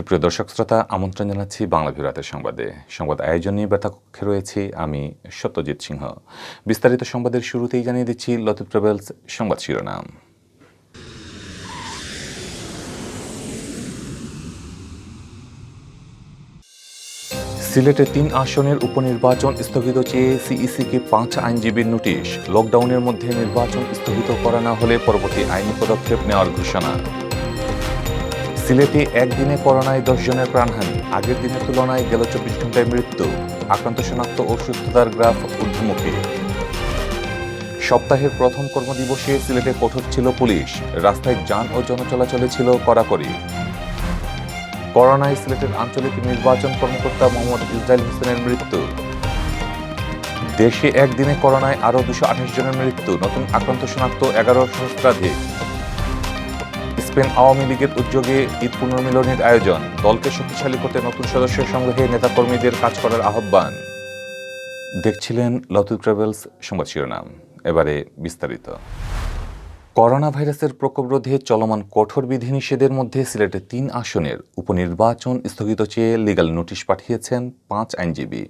সুপ্রিয় দর্শক শ্রোতা, আমন্ত্রণ জানাচ্ছি বাংলাভিউ রাতের সংবাদে। সংবাদ আয়োজন নিয়ে কক্ষে রয়েছি আমি সত্যজিৎ সিংহ। বিস্তারিত সংবাদের শুরুতেই জানিয়ে দিচ্ছি লতিফ ট্রাভেলস সংবাদ শিরোনাম। সিলেটে ৩ আসনের উপনির্বাচন স্থগিত চেয়ে সিইসিকে ৫ আইনজীবীর নোটিশ। লকডাউনের মধ্যে নির্বাচন স্থগিত করা না হলে পরবর্তী আইনি পদক্ষেপ নেওয়ার ঘোষণা। সিলেটে একদিনে করোনায় ১০ জনের প্রাণহানি, আগের দিনের তুলনায় গেল ২৪ ঘন্টায় মৃত্যু। আক্রান্ত শনাক্ত ও সুস্থতার গ্রাফ ঊর্ধ্বমুখী। সপ্তাহের প্রথম কর্মদিবসে সিলেটে কঠোর ছিল পুলিশ, রাস্তায় যান ও জনচলাচলে ছিল কড়াকড়ি। করোনায় সিলেটের আঞ্চলিক নির্বাচন কর্মকর্তা মোহাম্মদ ইসরাইল হোসেনের মৃত্যু। দেশে একদিনে করোনায় আরও ২২৮ জনের মৃত্যু, নতুন আক্রান্ত শনাক্ত ১১ সহস্রাধিক। স্পেন আওয়ামী লীগের উদ্যোগে ঈদ পুনর্মিলনের আয়োজন, দলকে শক্তিশালী করতে নতুন সদস্য সংগ্রহে নেতাকর্মীদের কাজ করার আহ্বান। দেখছিলেন লতিফ ট্রাভেলস সংবাদ শিরোনাম। এবারে বিস্তারিত। করোনা ভাইরাসের প্রকোপ রোধে চলমান কঠোর বিধিনিষেধের মধ্যে সিলেটে ৩ আসনের উপনির্বাচন স্থগিত চেয়ে লিগ্যাল নোটিশ পাঠিয়েছেন ৫ আইনজীবী।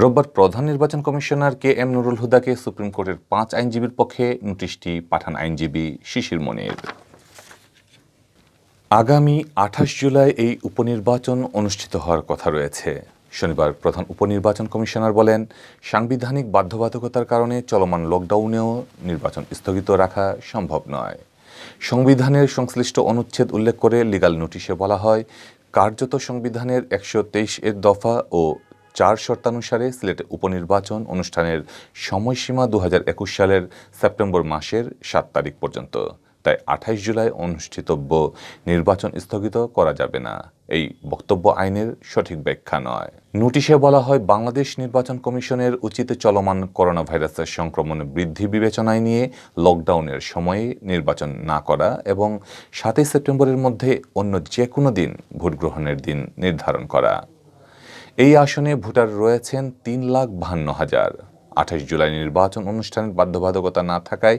রোববার প্রধান নির্বাচন কমিশনার KM নুরুল হুদাকে সুপ্রিম কোর্টের ৫ আইনজীবীর পক্ষে নোটিশটি পাঠান আইনজীবী শিশির মনির। আগামী ২৮ জুলাই এই উপনির্বাচন অনুষ্ঠিত হওয়ার কথা রয়েছে। শনিবার প্রধান উপনির্বাচন কমিশনার বলেন, সাংবিধানিক বাধ্যবাধকতার কারণে চলমান লকডাউনেও নির্বাচন স্থগিত রাখা সম্ভব নয়। সংবিধানের সংশ্লিষ্ট অনুচ্ছেদ উল্লেখ করে লিগ্যাল নোটিশে বলা হয়, কার্যত সংবিধানের ১২৩ এর দফা ও ৪ শর্তানুসারে সিলেটে উপনির্বাচন অনুষ্ঠানের সময়সীমা ২০২১ সালের সেপ্টেম্বর মাসের ৭ তারিখ পর্যন্ত। তাই ২৮ জুলাই অনুষ্ঠিতব্য নির্বাচন স্থগিত করা যাবে না, এই বক্তব্য আইনের সঠিক ব্যাখ্যা নয়। নোটিশে বলা হয়, বাংলাদেশ নির্বাচন কমিশনের উচিত চলমান করোনা ভাইরাসের সংক্রমণ বৃদ্ধি বিবেচনায় নিয়ে লকডাউনের সময়ে নির্বাচন না করা এবং ৭ সেপ্টেম্বরের মধ্যে অন্য যে কোনো দিন ভোট গ্রহণের দিন নির্ধারণ করা। এই আসনে ভোটার রয়েছেন ৩,৫২,০০০। ২৮ জুলাই নির্বাচন অনুষ্ঠানের বাধ্যবাধকতা না থাকায়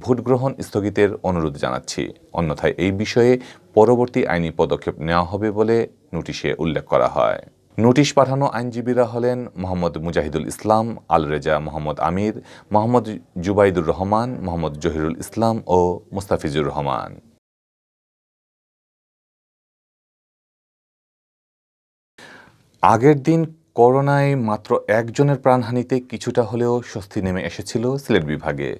ভোট গ্রহণ স্থগিতের অনুরোধ জানাচ্ছি, অন্যথায় এই বিষয়ে পরবর্তী আইনি পদক্ষেপ নেওয়া হবে বলে নোটিশে উল্লেখ করা হয়। নোটিশ পাঠানো আইনজীবীরা হলেন মোহাম্মদ মুজাহিদুল ইসলাম, আল রেজা মোহাম্মদ আমির, মোহাম্মদ জুবাইদুর রহমান, মোহাম্মদ জহিরুল ইসলাম ও মুস্তাফিজুর রহমান। আগের দিন করোনায় মাত্র একজনের প্রাণহানিতে কিছুটা হলেও স্বস্তি নেমে এসেছিল সিলেট বিভাগে,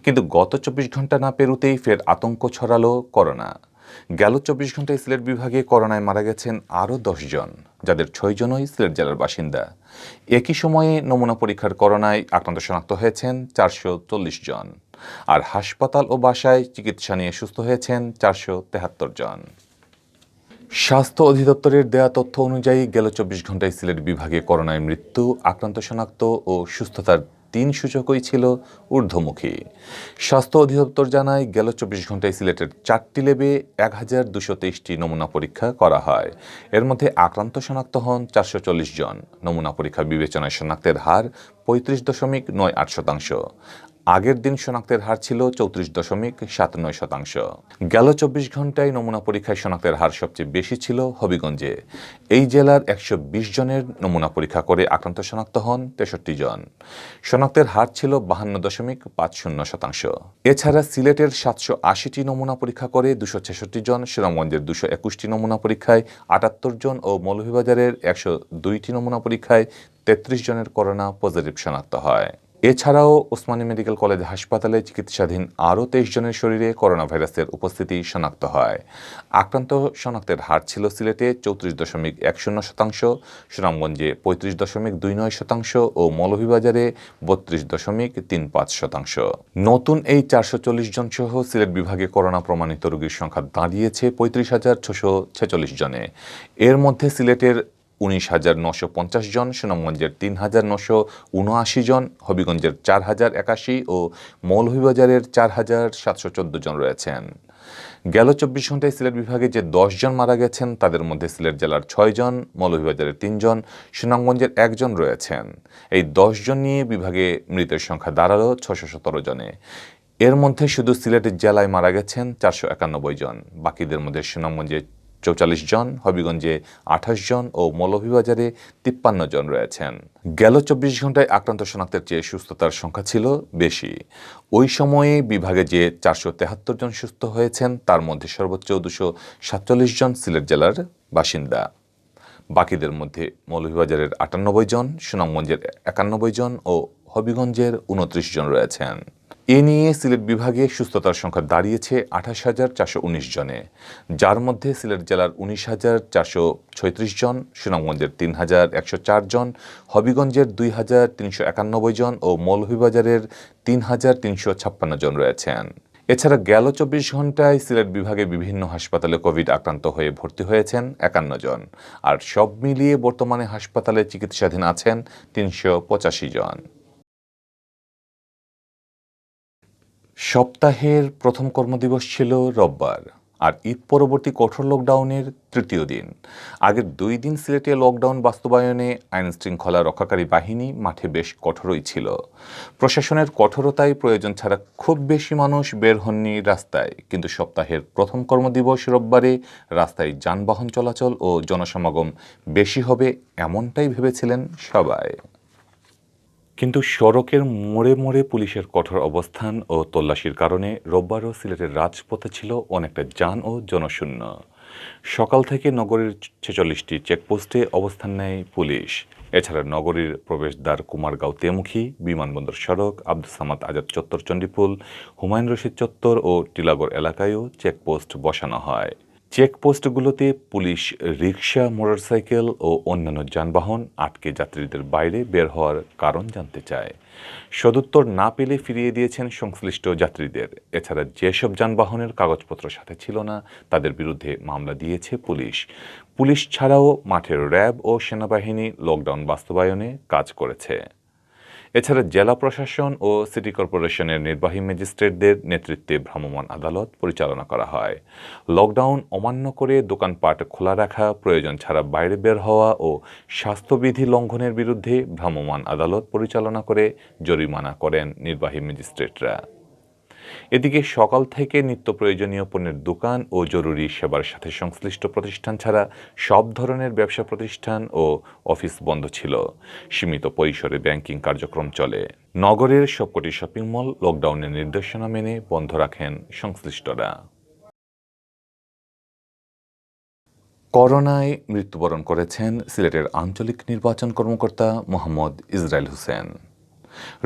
কিন্তু গত ২৪ ঘন্টা না পেরোতেই ফের আতঙ্ক ছড়ালো করোনা। গেল ২৪ ঘন্টায় সিলেট বিভাগে করোনায় মারা গেছেন আরও ১০ জন, যাদের ৬ জনই সিলেট জেলার বাসিন্দা। একই সময়ে নমুনা পরীক্ষার করোনায় আক্রান্ত শনাক্ত হয়েছেন ৪৪০ জন, আর হাসপাতাল ও বাসায় চিকিৎসা নিয়ে সুস্থ হয়েছেন ৪৭৩ জন। স্বাস্থ্য অধিদপ্তরের দেয়া তথ্য অনুযায়ী গেল ২৪ ঘন্টায় সিলেট বিভাগে করোনায় মৃত্যু, আক্রান্ত শনাক্ত ও সুস্থতার ৩ সূচকই ছিল ঊর্ধ্বমুখী। স্বাস্থ্য অধিদপ্তর জানায়, গেল ২৪ ঘন্টায় সিলেটের ৪টি ল্যাবে ১,২২৩টি নমুনা পরীক্ষা করা হয়। এর মধ্যে আক্রান্ত শনাক্ত হন ৪৪০ জন। নমুনা পরীক্ষা বিবেচনায় শনাক্তের হার ৩৫.৯৮%। আগের দিন শনাক্তের হার ছিল ৩৪.৭৯%। গেল ২৪ ঘন্টায় নমুনা পরীক্ষায় শনাক্তের হার সবচেয়ে বেশি ছিল হবিগঞ্জে। এই জেলার ১২০ জনের নমুনা পরীক্ষা করে আক্রান্ত শনাক্ত হন ৬৩ জন। শনাক্তের হার ছিল ৫২.৫০%। এছাড়া সিলেটের ৭৮০টি নমুনা পরীক্ষা করে ২৬৬ জন, সুনামগঞ্জের ২২১টি নমুনা পরীক্ষায় ৭৮ জন ও মৌলভীবাজারের ১০২টি নমুনা পরীক্ষায় ৩৩ জনের করোনা পজিটিভ শনাক্ত হয়। এছাড়াও ওসমানী মেডিকেল কলেজ হাসপাতালে চিকিৎসাধীন আরও ২৩ জনের শরীরে করোনা ভাইরাসের উপস্থিতি শনাক্ত হয়। আক্রান্ত শনাক্তের হার ছিল সিলেটে ৩৪.১০%, সুনামগঞ্জে ৩৫.২৯% ও মৌলভীবাজারে ৩২.৩৫%। নতুন এই ৪৪০ জন সহ সিলেট বিভাগে করোনা প্রমাণিত রোগীর সংখ্যা দাঁড়িয়েছে ৩৫,৬৪৬ জনে। এর মধ্যে সিলেটের ১৯,৯৫০ জন, সুনামগঞ্জের ৩,৯৭৯ জন, হবিগঞ্জের ৪,০৮১ ও মৌলভীবাজারের ৪,৭১৪ জন রয়েছেন। গেল ২৪ ঘন্টায় সিলেট বিভাগে যে ১০ জন মারা গেছেন তাদের মধ্যে সিলেট জেলার ৬ জন, মৌলভীবাজারের ৩ জন, সুনামগঞ্জের ১ জন রয়েছেন। এই ১০ জন নিয়ে বিভাগে মৃতের সংখ্যা দাঁড়ালো ৬১৭ জনে। এর মধ্যে শুধু সিলেট জেলায় মারা গেছেন ৪৯১ জন, বাকিদের মধ্যে সুনামগঞ্জে 44 জন, হবিগঞ্জে 28 জন ও মৌলভীবাজারে 53 জন রয়েছেন। গেল 24 ঘন্টায় আক্রান্ত শনাক্তের চেয়ে সুস্থতার সংখ্যা ছিল বেশি। ওই সময়ে বিভাগে যে 473 জন সুস্থ হয়েছেন তার মধ্যে সর্বোচ্চ 247 জন সিলেট জেলার বাসিন্দা। বাকিদের মধ্যে মৌলভীবাজারের 98 জন, সুনামগঞ্জের 91 জন ও হবিগঞ্জের 29 জন রয়েছেন। এ নিয়ে সিলেট বিভাগে সুস্থতার সংখ্যা দাঁড়িয়েছে 28,419 জনে, যার মধ্যে সিলেট জেলার 19,436 জন, সুনামগঞ্জের 3,104 জন, হবিগঞ্জের 2,391 জন ও মৌলভীবাজারের 3,356 জন রয়েছেন। এছাড়া গেল 24 ঘন্টায় সিলেট বিভাগে বিভিন্ন হাসপাতালে কোভিড আক্রান্ত হয়ে ভর্তি হয়েছেন 51 জন, আর সব মিলিয়ে বর্তমানে হাসপাতালে চিকিৎসাধীন আছেন 385 জন। সপ্তাহের প্রথম কর্মদিবস ছিল রোববার, আর ঈদ পরবর্তী কঠোর লকডাউনের তৃতীয় দিন। আগের 2 দিন সিলেটে লকডাউন বাস্তবায়নে আইন শৃঙ্খলা রক্ষাকারী বাহিনী মাঠে বেশ কঠোরই ছিল। প্রশাসনের কঠোরতায় প্রয়োজন ছাড়া খুব বেশি মানুষ বের হননি রাস্তায়, কিন্তু সপ্তাহের প্রথম কর্মদিবস রোববারে রাস্তায় যানবাহন চলাচল ও জনসমাগম বেশি হবে এমনটাই ভেবেছিলেন সবাই। কিন্তু সড়কের মোড়ে মোড়ে পুলিশের কঠোর অবস্থান ও তল্লাশির কারণে রোববারও সিলেটের রাজপথে ছিল অনেকটা যান ও জনশূন্য। সকাল থেকে নগরীর 46টি চেকপোস্টে অবস্থান নেয় পুলিশ। এছাড়া নগরীর প্রবেশদ্বার কুমারগাঁও তেমুখী, বিমানবন্দর সড়ক, আব্দুস সামাদ আজাদ চত্বর চণ্ডীপুল, হুমায়ুন রশিদ চত্বর ও টিলাগড় এলাকায়ও চেকপোস্ট বসানো হয়। চেকপোস্টগুলোতে পুলিশ রিকশা, মোটরসাইকেল ও অন্যান্য যানবাহন আটকে যাত্রীদের বাইরে বের হওয়ার কারণ জানতে চায়। সদুত্তর না পেলে ফিরিয়ে দিয়েছেন সংশ্লিষ্ট যাত্রীদের। এছাড়া যেসব যানবাহনের কাগজপত্র সাথে ছিল না তাদের বিরুদ্ধে মামলা দিয়েছে পুলিশ। পুলিশ ছাড়াও মাঠের র্যাব ও সেনাবাহিনী লকডাউন বাস্তবায়নে কাজ করেছে। এছাড়া জেলা প্রশাসন ও সিটি কর্পোরেশনের নির্বাহী ম্যাজিস্ট্রেটদের নেতৃত্বে ভ্রাম্যমাণ আদালত পরিচালনা করা হয়। লকডাউন অমান্য করে দোকানপাট খোলা রাখা, প্রয়োজন ছাড়া বাইরে বের হওয়া ও স্বাস্থ্যবিধি লঙ্ঘনের বিরুদ্ধে ভ্রাম্যমাণ আদালত পরিচালনা করে জরিমানা করেন নির্বাহী ম্যাজিস্ট্রেটরা। এদিকে সকাল থেকে নিত্য প্রয়োজনীয় পণ্যের দোকান ও জরুরি সেবার সাথে সংশ্লিষ্ট প্রতিষ্ঠান ছাড়া সব ধরনের ব্যবসা প্রতিষ্ঠান ও অফিস বন্ধ ছিল। সীমিত পরিসরে ব্যাংকিং কার্যক্রম চলে। নগরের সবকটি শপিং মল লকডাউনের নির্দেশনা মেনে বন্ধ রাখেন সংশ্লিষ্টরা। করোনায় মৃত্যুবরণ করেছেন সিলেটের আঞ্চলিক নির্বাচন কর্মকর্তা মোহাম্মদ ইসরাইল হোসেন।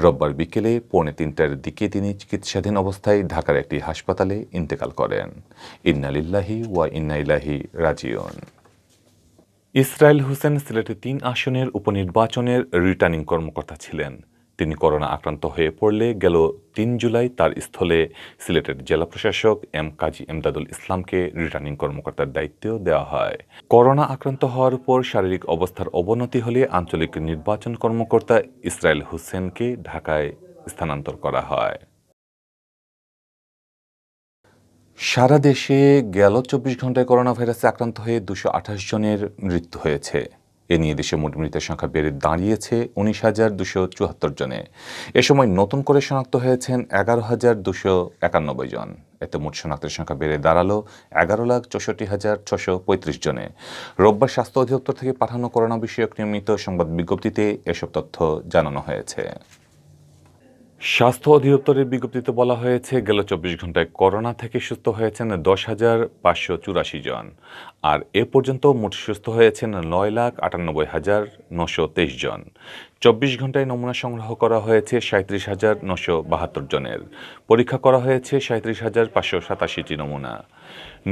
রোববার বিকেলে 2:45টার দিকে তিনি চিকিৎসাধীন অবস্থায় ঢাকার একটি হাসপাতালে ইন্তেকাল করেন। ইন্না লিল্লাহি ওয়া ইন্না ইলাইহি রাজিউন। ইসরাইল হোসেন সিলেটের 3 আসনের উপনির্বাচনের রিটার্নিং কর্মকর্তা ছিলেন। তিনি করোনা আক্রান্ত হয়ে পড়লে গেল 3 জুলাই তার স্থলে সিলেটের জেলা প্রশাসক কাজী এমদাদুল ইসলামকে রিটার্নিং কর্মকর্তার দায়িত্ব দেওয়া হয়। করোনা আক্রান্ত হওয়ার পর শারীরিক অবস্থার অবনতি হলে আঞ্চলিক নির্বাচন কর্মকর্তা ইসরাইল হোসেনকে ঢাকায় স্থানান্তর করা হয়। সারা দেশে গেল 24 ঘন্টায় করোনা ভাইরাসে আক্রান্ত হয়ে 228 জনের মৃত্যু হয়েছে। এ নিয়ে দেশে মোট মৃতের সংখ্যা বেড়ে দাঁড়িয়েছে 19,274 জনে। এ সময় নতুন করে শনাক্ত হয়েছেন 11,291 জন। এতে মোট শনাক্তের সংখ্যা বেড়ে দাঁড়ালো 11,64,635 জনে। রোববার স্বাস্থ্য অধিদপ্তর থেকে পাঠানো করোনা বিষয়ক নিয়মিত সংবাদ বিজ্ঞপ্তিতে এসব তথ্য জানানো হয়েছে। স্বাস্থ্য অধিদপ্তরের বিজ্ঞপ্তিতে বলা হয়েছে, গেল 24 ঘন্টায় করোনা থেকে সুস্থ হয়েছেন 10,584 জন, আর এ পর্যন্ত মোট সুস্থ হয়েছেন 9,98,923 জন। 24 ঘন্টায় নমুনা সংগ্রহ করা হয়েছে 37,972 জনের। পরীক্ষা করা হয়েছে 37,587টি নমুনা।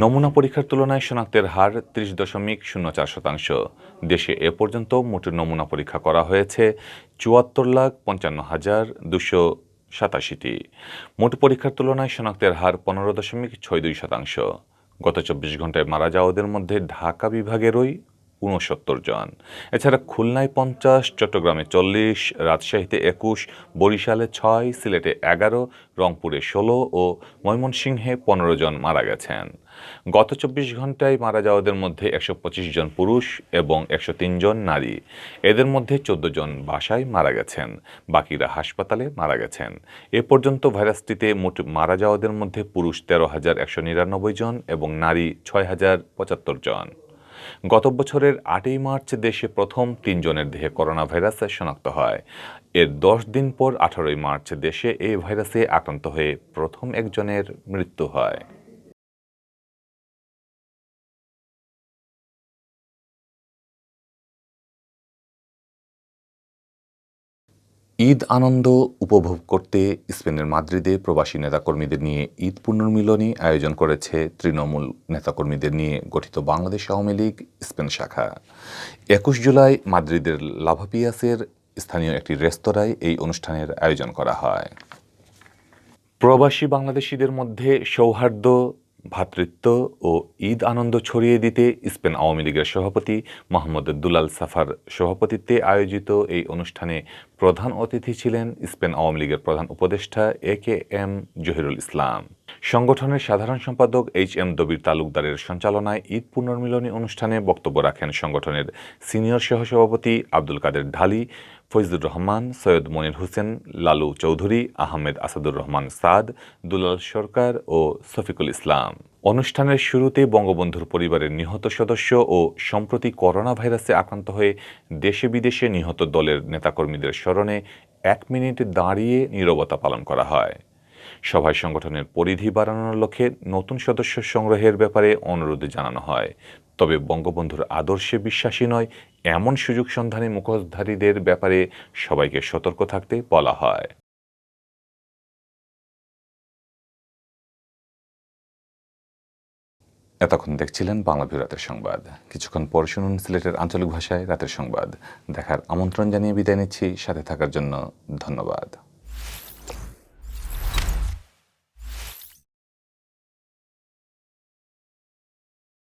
নমুনা পরীক্ষার তুলনায় শনাক্তের হার 30.04%। দেশে এ পর্যন্ত মোট নমুনা পরীক্ষা করা হয়েছে 74,55,287টি। মোট পরীক্ষার তুলনায় শনাক্তের হার 15.62%। গত 24 ঘন্টায় মারা যাওয়াদের মধ্যে ঢাকা বিভাগেরই 69 জন। এছাড়া খুলনায় 50, চট্টগ্রামে 40, রাজশাহীতে 21, বরিশালে 6, সিলেটে 11, রংপুরে 16 ও ময়মনসিংহে 15 জন মারা গেছেন। গত 24 ঘন্টায় মারা যাওয়াদের মধ্যে 125 জন পুরুষ এবং 103 জন নারী। এদের মধ্যে 14 জন বাসায় মারা গেছেন, বাকিরা হাসপাতালে মারা গেছেন। এ পর্যন্ত ভাইরাসটিতে মোট মারা যাওয়াদের মধ্যে পুরুষ 13,199 জন এবং নারী 6,075 জন। গত বছরের 8ই মার্চ দেশে প্রথম 3 জনের দেহে করোনা ভাইরাস শনাক্ত হয়। এর 10 দিন পর 18ই মার্চ দেশে এই ভাইরাসে আক্রান্ত হয়ে প্রথম একজনের মৃত্যু হয়। ঈদ আনন্দ উপভোগ করতে স্পেনের মাদ্রিদে প্রবাসী নেতাকর্মীদের নিয়ে ঈদ পুনর্মিলনী আয়োজন করেছে তৃণমূল নেতাকর্মীদের নিয়ে গঠিত বাংলাদেশ আওয়ামী লীগ স্পেন শাখা। 21 জুলাই মাদ্রিদের লাভাপিয়াসের স্থানীয় একটি রেস্তোরাঁয় এই অনুষ্ঠানের আয়োজন করা হয়। প্রবাসী বাংলাদেশিদের মধ্যে সৌহার্দ্য, ভ্রাতৃত্ব ও ঈদ আনন্দ ছড়িয়ে দিতে স্পেন আওয়ামী লীগের সভাপতি মোহাম্মদ দুলাল সাফার সভাপতিত্বে আয়োজিত এই অনুষ্ঠানে প্রধান অতিথি ছিলেন স্পেন আওয়ামী লীগের প্রধান উপদেষ্টা AKM জহিরুল ইসলাম। সংগঠনের সাধারণ সম্পাদক HM দবির তালুকদারের সঞ্চালনায় ঈদ পুনর্মিলনী অনুষ্ঠানে বক্তব্য রাখেন সংগঠনের সিনিয়র সহসভাপতি আব্দুল কাদের ঢালী, ফৈজুর রহমান, সৈয়দ মনির হোসেন, লালু চৌধুরী, আহমেদ আসাদুর রহমান সাদ, দুলাল সরকার ও শফিকুল ইসলাম। অনুষ্ঠানের শুরুতে বঙ্গবন্ধুর পরিবারের নিহত সদস্য ও সম্প্রতি করোনা ভাইরাসে আক্রান্ত হয়ে দেশে বিদেশে নিহত দলের নেতাকর্মীদের স্মরণে 1 মিনিট দাঁড়িয়ে নীরবতা পালন করা হয়। সভায় সংগঠনের পরিধি বাড়ানোর লক্ষ্যে নতুন সদস্য সংগ্রহের ব্যাপারে অনুরোধ জানানো হয়। তবে বঙ্গবন্ধুর আদর্শে বিশ্বাসী নয় এমন সুযোগ সন্ধানী মুখোশধারীদের ব্যাপারে সবাইকে সতর্ক থাকতে বলা হয়। এতক্ষণ দেখছিলেন বাংলাভিউ রাতের সংবাদ। কিছুক্ষণ পর শুনুন সিলেটের আঞ্চলিক ভাষায় রাতের সংবাদ। দেখার আমন্ত্রণ জানিয়ে বিদায় নিচ্ছি। সাথে থাকার জন্য ধন্যবাদ।